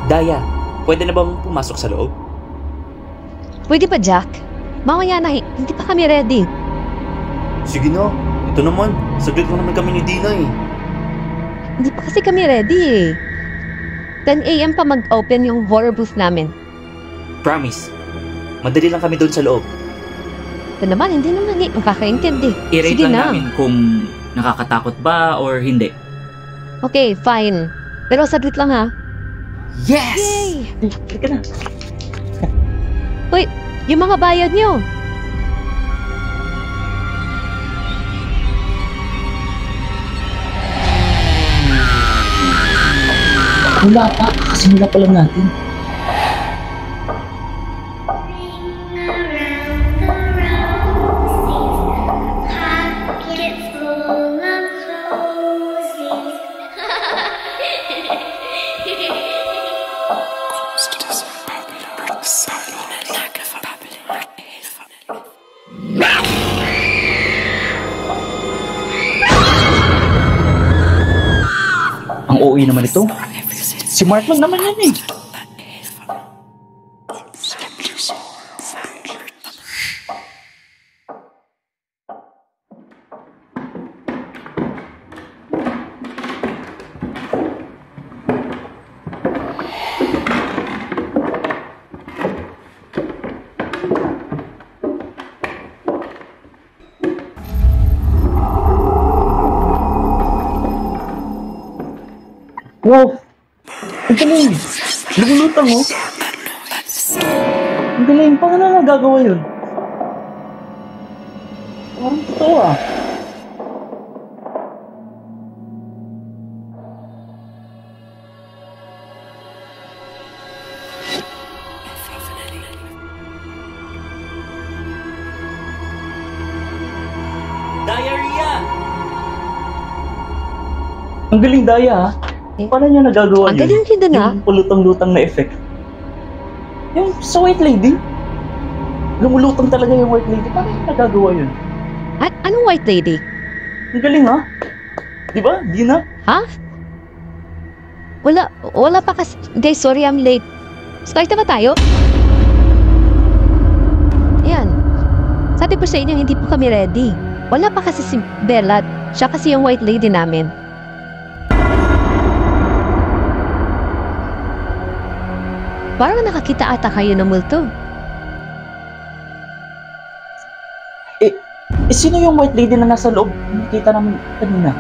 Daya, pwede na bang pumasok sa loob? Pwede pa, Jack? Mamaya na, hindi pa kami ready. Sige na, ito naman. Saglit lang naman kami ni Dina eh. Hindi pa kasi kami ready eh. 10 AM pa mag-open yung horror booth namin. Promise, madali lang kami doon sa loob. Ito naman, hindi naman makakaintindi. I-rate Sige lang na. namin kung nakakatakot ba or hindi. Okay, fine. Pero saglit lang ha. Yes! Yay! Halika na. Uy, yung mga bayad nyo. Wala pa, kasimula pa lang natin. Ang OA naman ito. Si Mark lang naman yan eh. Wow! Ang galing! Lumulutang oh! Ang galing! Paano na nagagawa yun? Parang totoo ah! Diarrhea! Ang galing, Daya ah! Paano niya nagagawa Ang yun? galing din na. Yung pulutang-lutang na effect. Yung sa White Lady, lumulutang talaga yung White Lady. Paano niya nagagawa yun? Anong white lady? Ang galing ha? Di ba? Dina? Ha? Wala pa kasi. Guys, sorry I'm late. Start na ba tayo? Ayan. Sabi po sa inyo, hindi po kami ready. Wala pa kasi si Bella. Siya kasi yung white lady namin. Parang nakakita ata kayo ng multo. Eh, sino yung White Lady na nasa loob? Nakita namin kanina.